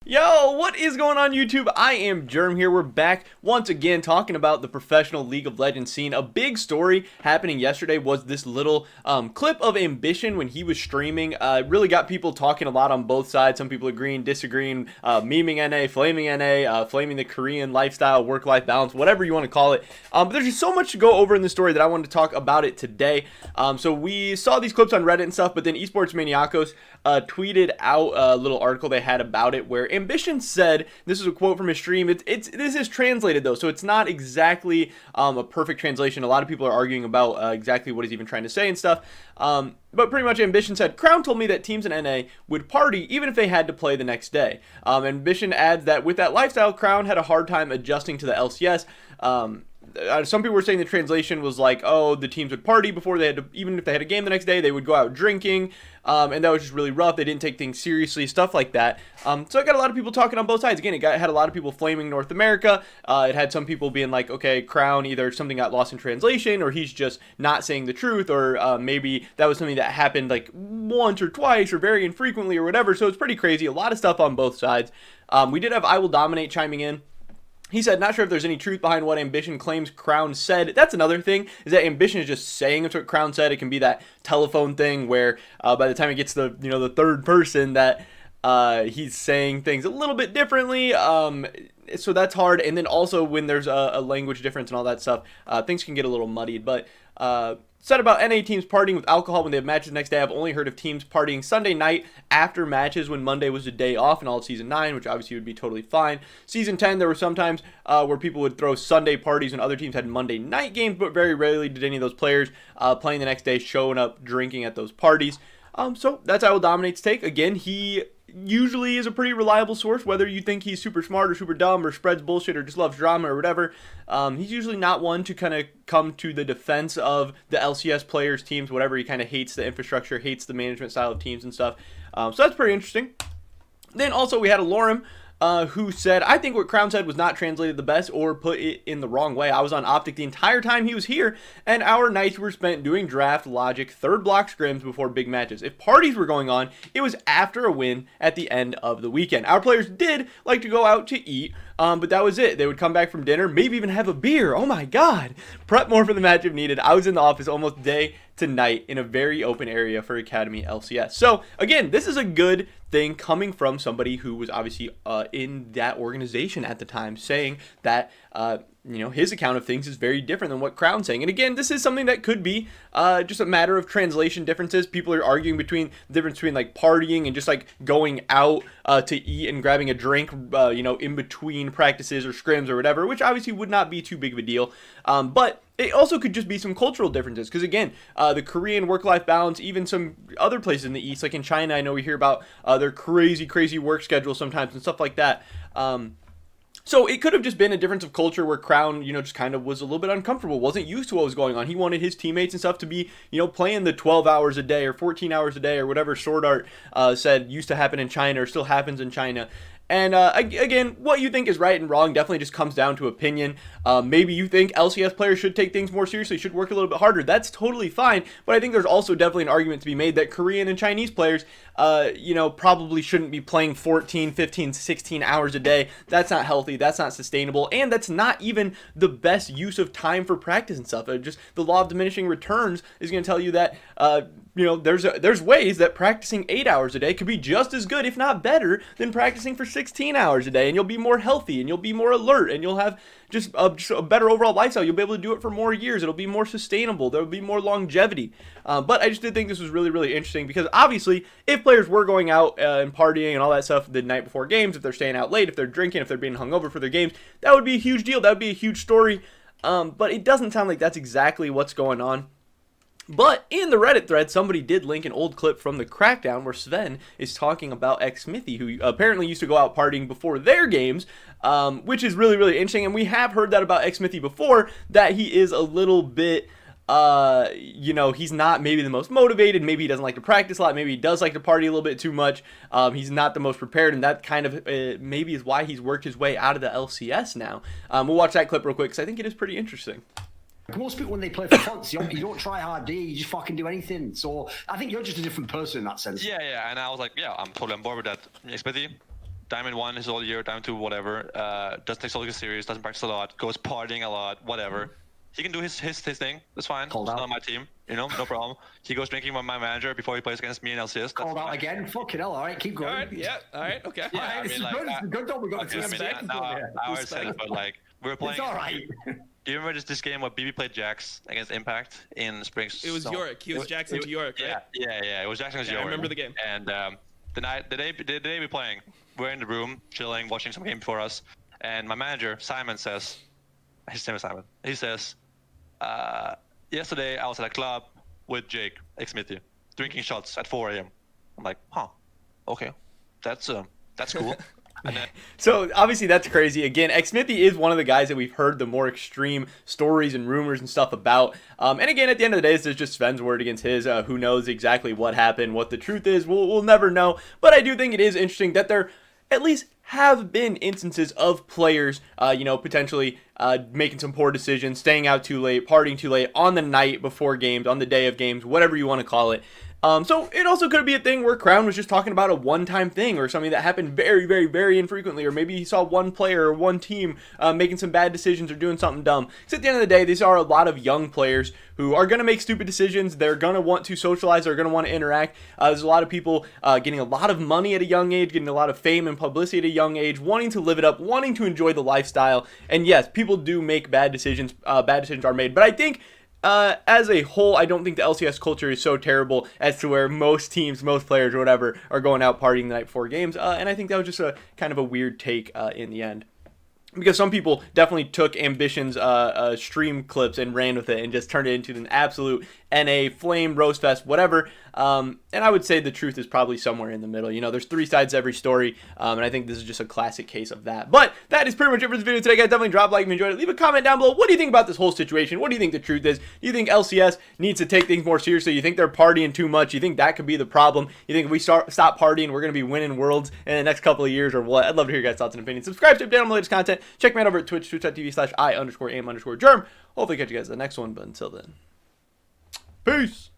Yo, what is going on YouTube? I am Germ here. We're back once again talking about the professional League of Legends scene. A big story happening yesterday was this little clip of Ambition when he was streaming. It really got people talking a lot on both sides. Some people agreeing, disagreeing, memeing NA, flaming the Korean lifestyle, work-life balance, whatever you want to call it. But there's just so much to go over in the story that I wanted to talk about it today. So we saw these clips on Reddit and stuff, but then Esports Maniacos tweeted out a little article they had about it where Ambition said, this is a quote from his stream, this is translated though, so it's not exactly a perfect translation. A lot of people are arguing about exactly what he's even trying to say and stuff, but pretty much Ambition said, Crown told me that teams in NA would party even if they had to play the next day. Ambition adds that with that lifestyle, Crown had a hard time adjusting to the LCS. Some people were saying the translation was like, oh, the teams would party before they had to, even if they had a game the next day, they would go out drinking, and that was just really rough. They didn't take things seriously, stuff like that. So it got a lot of people talking on both sides. Again, had a lot of people flaming North America. It had some people being like, okay, Crown, either something got lost in translation, or he's just not saying the truth, or maybe that was something that happened like once or twice, or very infrequently, or whatever. So it's pretty crazy. A lot of stuff on both sides. We did have I Will Dominate chiming in. He said, not sure if there's any truth behind what Ambition claims Crown said. That's another thing, is that Ambition is just saying it's what Crown said. It can be that telephone thing where by the time it gets to the third person that he's saying things a little bit differently. So that's hard. And then also when there's a language difference and all that stuff, things can get a little muddied. But said about NA teams partying with alcohol when they have matches the next day. I've only heard of teams partying Sunday night after matches when Monday was a day off in all of Season 9, which obviously would be totally fine. Season 10, there were some times where people would throw Sunday parties when other teams had Monday night games, but very rarely did any of those players playing the next day showing up drinking at those parties. So that's I Will Dominate's take. Again, he usually is a pretty reliable source, whether you think he's super smart or super dumb or spreads bullshit or just loves drama or whatever. He's usually not one to kind of come to the defense of the LCS players, teams, whatever. He kind of hates the infrastructure, hates the management style of teams and stuff. So that's pretty interesting. Then also we had allorim, who said, I think what Crown said was not translated the best or put it in the wrong way. I was on Optic the entire time he was here, and our nights were spent doing draft, logic, third block scrims before big matches. If parties were going on, it was after a win at the end of the weekend. Our players did like to go out to eat, but that was it. They would come back from dinner, maybe even have a beer. Oh my god. Prep more for the match if needed. I was in the office almost day to night in a very open area for Academy LCS. So again, this is a good thing coming from somebody who was obviously in that organization at the time, saying that his account of things is very different than what Crown's saying. And again, this is something that could be just a matter of translation differences. People are arguing between the difference between like partying and just like going out to eat and grabbing a drink, in between practices or scrims or whatever, which obviously would not be too big of a deal. But it also could just be some cultural differences, because again, the Korean work-life balance, even some other places in the East, like in China, I know we hear about their crazy work schedule sometimes and stuff like that. So it could have just been a difference of culture where Crown, just kind of was a little bit uncomfortable, wasn't used to what was going on. He wanted his teammates and stuff to be, playing the 12 hours a day or 14 hours a day or whatever Sword Art said used to happen in China or still happens in China. And again, what you think is right and wrong definitely just comes down to opinion. Maybe you think LCS players should take things more seriously, should work a little bit harder. That's totally fine. But I think there's also definitely an argument to be made that Korean and Chinese players, probably shouldn't be playing 14, 15, 16 hours a day. That's not healthy. That's not sustainable. And that's not even the best use of time for practice and stuff. Just the law of diminishing returns is going to tell you that, there's ways that practicing 8 hours a day could be just as good, if not better, than practicing for 16 hours a day, and you'll be more healthy, and you'll be more alert, and you'll have just a better overall lifestyle. You'll be able to do it for more years. It'll be more sustainable. There'll be more longevity. But I just did think this was really interesting, because obviously, if players were going out and partying and all that stuff the night before games, if they're staying out late, if they're drinking, if they're being hungover for their games, that would be a huge deal. That would be a huge story. But it doesn't sound like that's exactly what's going on. But in the Reddit thread, somebody did link an old clip from the Crackdown where Sven is talking about Xmithie, who apparently used to go out partying before their games, which is really interesting. And we have heard that about Xmithie before, that he is a little bit, he's not maybe the most motivated. Maybe he doesn't like to practice a lot. Maybe he does like to party a little bit too much. He's not the most prepared, and that kind of maybe is why he's worked his way out of the LCS now. We'll watch that clip real quick, because I think it is pretty interesting. Most people, when they play for fonts, you don't try hard, do you? You just fucking do anything. So I think you're just a different person in that sense. Yeah, and I was like, yeah, I'm totally on board with that. Xmithie, Diamond 1 his whole year, Diamond 2 whatever. Doesn't take solo serious, doesn't practice a lot, goes partying a lot, whatever. He can do his thing. That's fine. He's not on my team, no problem. He goes drinking with my manager before he plays against me and LCS. Called out again. Fucking hell! All right, keep going. All right, yeah, all right, okay. Yeah, It's good that we got to respect. I always said it, but like we were playing. It's all right. Do you remember this game where BB played Jax against Impact in Spring? It was Yorick. He was Jackson to Yorick, right? Yeah. It was Jackson to Yorick. I remember the game. And the day we playing, we're in the room chilling, watching some game before us, and my manager Simon says, his name is Simon. He says, yesterday I was at a club with Jake Xmithie, drinking shots at 4 a.m. I'm like, okay, that's cool. And then, so obviously that's crazy. Again, Xmithie is one of the guys that we've heard the more extreme stories and rumors and stuff about. And again, at the end of the day, this is just Sven's word against his. Who knows exactly what happened, what the truth is? We'll never know. But I do think it is interesting that there at least have been instances of players, potentially making some poor decisions, staying out too late, partying too late on the night before games, on the day of games, whatever you want to call it. So it also could be a thing where Crown was just talking about a one-time thing or something that happened very, very, very infrequently, or maybe he saw one player or one team making some bad decisions or doing something dumb. Because at the end of the day, these are a lot of young players who are going to make stupid decisions. They're going to want to socialize. They're going to want to interact. There's a lot of people getting a lot of money at a young age, getting a lot of fame and publicity at a young age, wanting to live it up, wanting to enjoy the lifestyle. And yes, people do make bad decisions. Bad decisions are made. But I think as a whole, I don't think the LCS culture is so terrible as to where most teams, most players, or whatever, are going out partying the night before games. And I think that was just a kind of a weird take in the end. Because some people definitely took Ambition's stream clips and ran with it and just turned it into an absolute NA, flame, roast fest, whatever. And I would say the truth is probably somewhere in the middle. There's three sides to every story, and I think this is just a classic case of that. But that is pretty much it for this video today, guys. Definitely drop a like if you enjoyed it. Leave a comment down below. What do you think about this whole situation? What do you think the truth is? Do you think LCS needs to take things more seriously? You think they're partying too much? You think that could be the problem? You think if we stop partying, we're going to be winning worlds in the next couple of years or what? I'd love to hear your guys' thoughts and opinions. Subscribe to update on the latest content. Check me out over at twitch.tv/I_am_germ. Hopefully catch you guys in the next one, but until then, peace!